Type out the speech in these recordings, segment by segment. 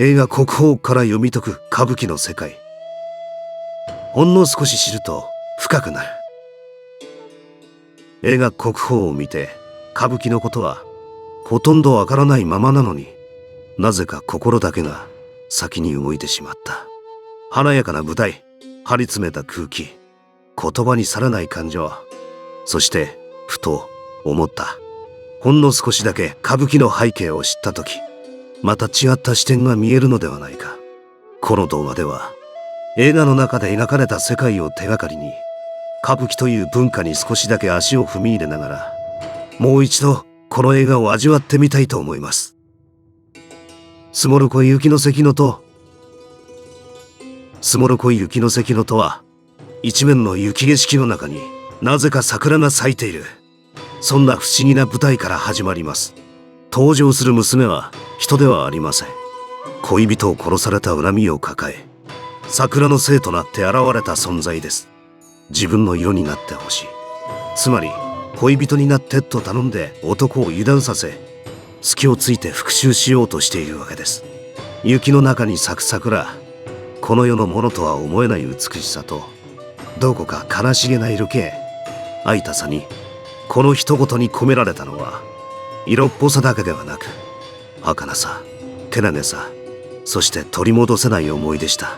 映画国宝から読み解く歌舞伎の世界。ほんの少し知ると深くなる。映画国宝を見て歌舞伎のことはほとんどわからないままなのに、なぜか心だけが先に動いてしまった。華やかな舞台、張り詰めた空気、言葉にされない感情、そしてふと思った。ほんの少しだけ歌舞伎の背景を知ったとき、また違った視点が見えるのではないか。この動画では映画の中で描かれた世界を手がかりに、歌舞伎という文化に少しだけ足を踏み入れながら、もう一度この映画を味わってみたいと思います。スモロコイ雪の関のとは、一面の雪景色の中になぜか桜が咲いている。そんな不思議な舞台から始まります。登場する娘は人ではありません。恋人を殺された恨みを抱え、桜の精となって現れた存在です。自分の色になってほしい。つまり恋人になってと頼んで男を油断させ、隙をついて復讐しようとしているわけです。雪の中に咲く桜、この世のものとは思えない美しさと、どこか悲しげな色気、会いたさに、この一言に込められたのは、色っぽさだけではなく、儚さ、けなげさ、そして取り戻せない思いでした。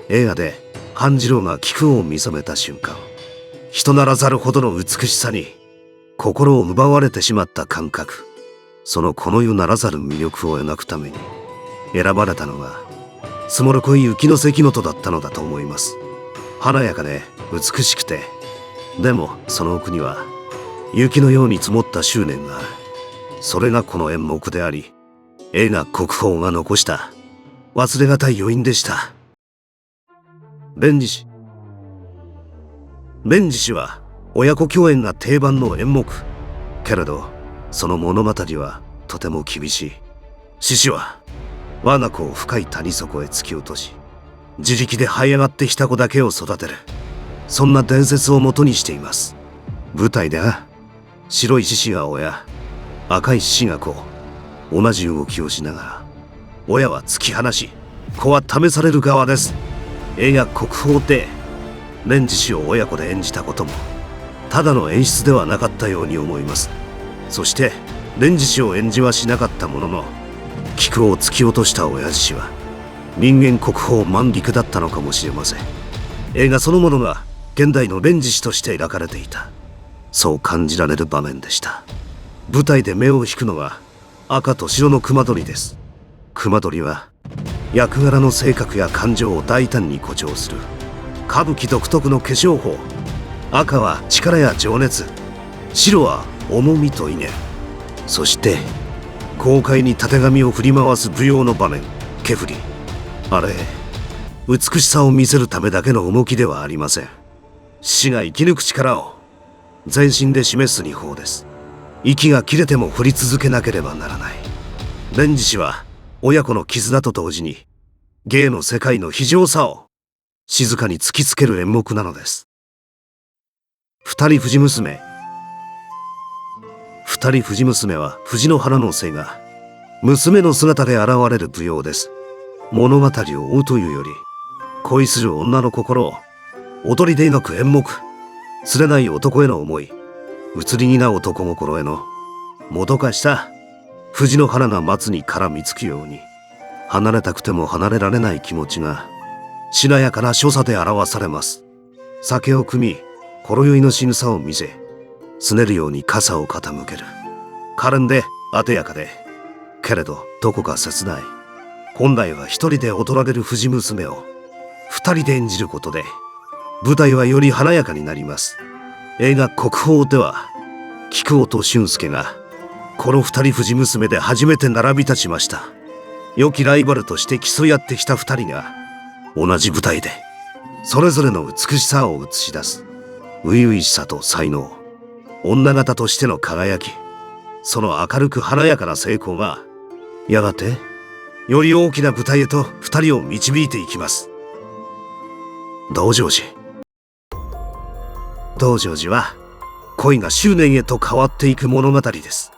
映画で半次郎が菊を見初めた瞬間、人ならざるほどの美しさに心を奪われてしまった感覚、そのこの世ならざる魅力を描くために選ばれたのがスモロコイ雪の関のとだったのだと思います。華やかで美しくて、でもその奥には雪のように積もった執念がある。それがこの演目であり、映画国宝が残した忘れがたい余韻でした。弁治氏は親子共演が定番の演目。けれどその物語はとても厳しい。獅子は我が子を深い谷底へ突き落とし、自力で這い上がってきた子だけを育てる、そんな伝説をもとにしています。舞台では白い獅子が親、赤い獅子が子、同じ動きをしながら、親は突き放し、子は試される側です。映画国宝で蓮司氏を親子で演じたこともただの演出ではなかったように思います。そして蓮司氏を演じはしなかったものの、菊を突き落とした親父氏は人間国宝万陸だったのかもしれません。映画そのものが現代の蓮司氏として描かれていた、そう感じられる場面でした。舞台で目を引くのは赤と白の熊取です。熊取は役柄の性格や感情を大胆に誇張する歌舞伎独特の化粧法。赤は力や情熱、白は重みと稲、そして豪快にたてがみを振り回す舞踊の場面、毛振り。あれ、美しさを見せるためだけの動きではありません。獅子が生き抜く力を全身で示す技法です。息が切れても振り続けなければならない。蓮司氏は親子の絆と同時に芸の世界の非常さを静かに突きつける演目なのです。二人藤娘は藤の花の精が娘の姿で現れる舞踊です。物語を追うというより、恋する女の心を踊りで描く演目。釣れない男への思い、移り気な男心へのもどかしさ、藤の花が松に絡みつくように、離れたくても離れられない気持ちがしなやかな所作で表されます。酒を汲み、ほろ酔いの仕草を見せ、すねるように傘を傾ける。可憐であでやかで、けれどどこか切ない。本来は一人で踊られる藤娘を二人で演じることで、舞台はより華やかになります。映画国宝では、菊尾と俊介がこの二人藤娘で初めて並び立ちました。良きライバルとして競い合ってきた二人が同じ舞台でそれぞれの美しさを映し出す。初々しさと才能、女方としての輝き、その明るく華やかな成功がやがてより大きな舞台へと二人を導いていきます。道成寺は恋が執念へと変わっていく物語です。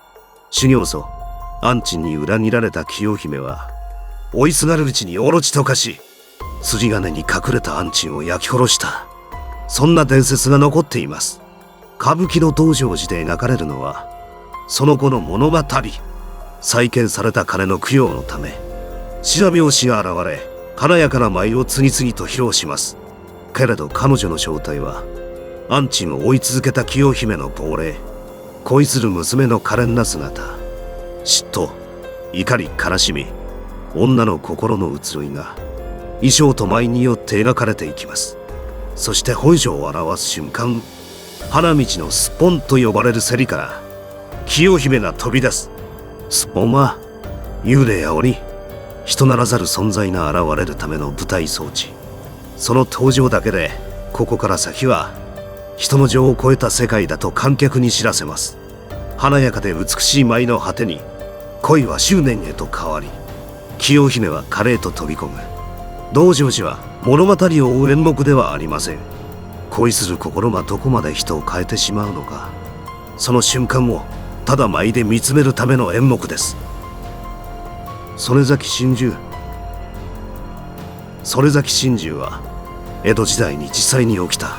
修行僧安珍に裏切られた清姫は追いすがるうちにオロチと化し、筋金に隠れた安珍を焼き殺した。そんな伝説が残っています。歌舞伎の道成寺で描かれるのは、その後の物語。再建された金の供養のため、白拍子が現れ、華やかな舞を次々と披露します。けれど彼女の正体は、安珍を追い続けた清姫の亡霊、恋する娘の可憐な姿、嫉妬、怒り、悲しみ、女の心の移ろいが、衣装と舞によって描かれていきます。そして本性を表す瞬間、花道のスポンと呼ばれる競りから、清姫が飛び出す。スポンは、幽霊や鬼、人ならざる存在が現れるための舞台装置。その登場だけで、ここから先は、人の情を超えた世界だと観客に知らせます。華やかで美しい舞の果てに、恋は執念へと変わり、清姫は華麗と飛び込む。道成寺は物語を追う演目ではありません。恋する心がどこまで人を変えてしまうのか、その瞬間をただ舞で見つめるための演目です。曽根崎心中。曽根崎心中は江戸時代に実際に起きた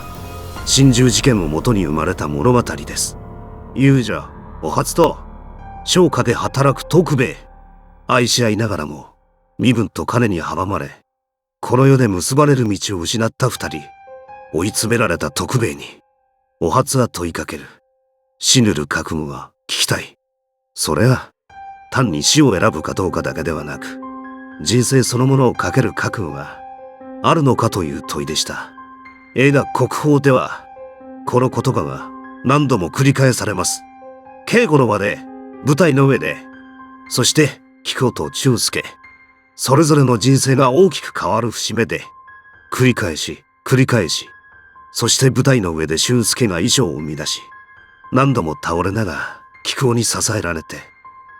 心中事件をもとに生まれた物語です。遊女お初と商家で働く徳兵衛、愛し合いながらも身分と金に阻まれ、この世で結ばれる道を失った二人。追い詰められた徳兵衛にお初は問いかける。死ぬる覚悟が聞きたい。それは単に死を選ぶかどうかだけではなく、人生そのものをかける覚悟があるのかという問いでした。映画国宝ではこの言葉が何度も繰り返されます。稽古の場で、舞台の上で、そして貴公と忠介、それぞれの人生が大きく変わる節目で、繰り返し繰り返し、そして舞台の上で俊介が衣装を生み出し、何度も倒れながら貴公に支えられて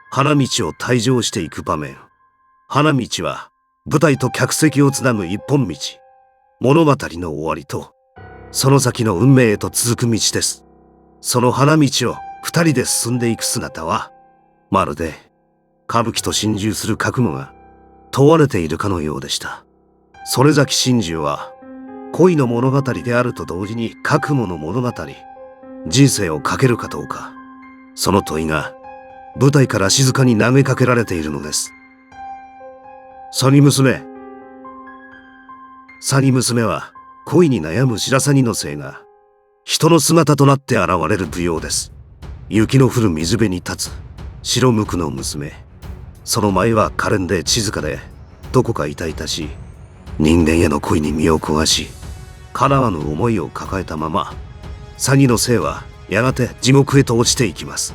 花道を退場していく場面。花道は舞台と客席をつなぐ一本道、物語の終わりとその先の運命へと続く道です。その花道を二人で進んでいく姿は、まるで歌舞伎と心中する覚悟が問われているかのようでした。曽根崎心中は恋の物語であると同時に覚悟の物語、人生をかけるかどうか、その問いが舞台から静かに投げかけられているのです。サニ娘。サニ娘は恋に悩む白鷺の精が人の姿となって現れる舞踊です。雪の降る水辺に立つ白無垢の娘。その舞は可憐で静かでどこか痛々しい。人間への恋に身を焦がし、叶わぬ思いを抱えたまま、詐欺の精はやがて地獄へと落ちていきます。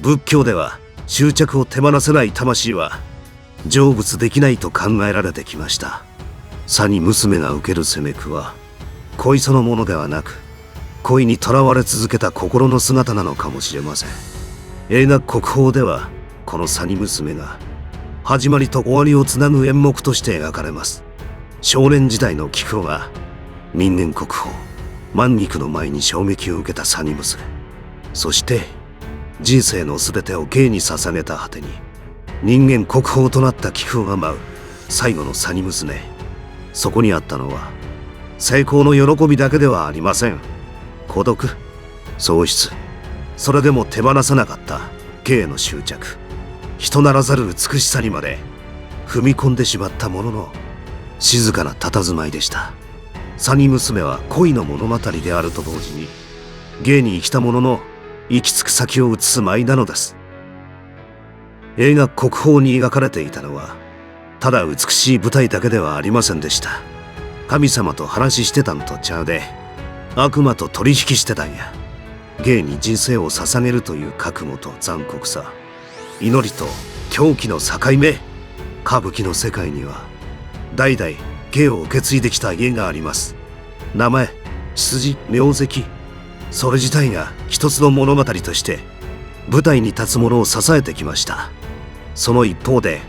仏教では執着を手放せない魂は成仏できないと考えられてきました。詐欺娘が受ける責め苦は恋そのものではなく、恋にとらわれ続けた心の姿なのかもしれません。映画国宝ではこの詐欺娘が始まりと終わりをつなぐ演目として描かれます。少年時代の貴公が人間国宝万菊の前に衝撃を受けた詐欺娘、そして人生の全てを芸に捧げた果てに人間国宝となった貴公が舞う最後の詐欺娘。そこにあったのは成功の喜びだけではありません。孤独、喪失、それでも手放さなかった芸の執着、人ならざる美しさにまで踏み込んでしまったものの静かな佇まいでした。詐欺娘は恋の物語であると同時に芸に生きたものの行き着く先を映す舞なのです。映画国宝に描かれていたのはただ美しい舞台だけではありませんでした。神様と話してたんとちゃうで、悪魔と取引してたんや。芸に人生を捧げるという覚悟と残酷さ、祈りと狂気の境目。歌舞伎の世界には代々芸を受け継いできた家があります。名前、血筋、名跡、それ自体が一つの物語として舞台に立つ者を支えてきました。その一方で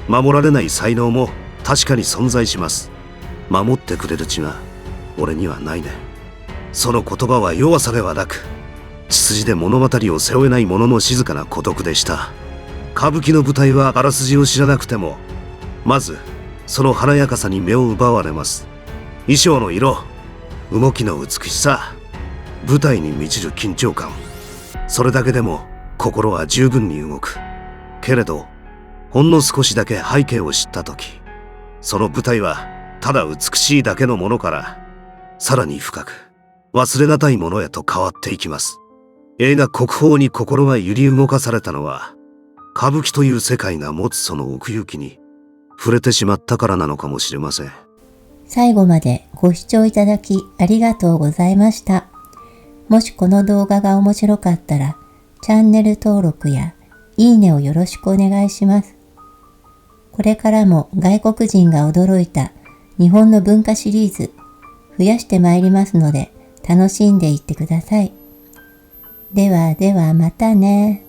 守られない才能も確かに存在します。守ってくれる血が俺にはないね。その言葉は弱さではなく、血筋で物語を背負えない者の静かな孤独でした。歌舞伎の舞台はあらすじを知らなくてもまずその華やかさに目を奪われます。衣装の色、動きの美しさ、舞台に満ちる緊張感、それだけでも心は十分に動く。けれどほんの少しだけ背景を知った時、その舞台はただ美しいだけのものからさらに深く忘れがたいものへと変わっていきます。映画国宝に心が揺り動かされたのは、歌舞伎という世界が持つその奥行きに触れてしまったからなのかもしれません。最後までご視聴いただきありがとうございました。もしこの動画が面白かったら、チャンネル登録やいいねをよろしくお願いします。これからも外国人が驚いた日本の文化シリーズ増やしてまいりますので、楽しんでいってください。ではではまたね。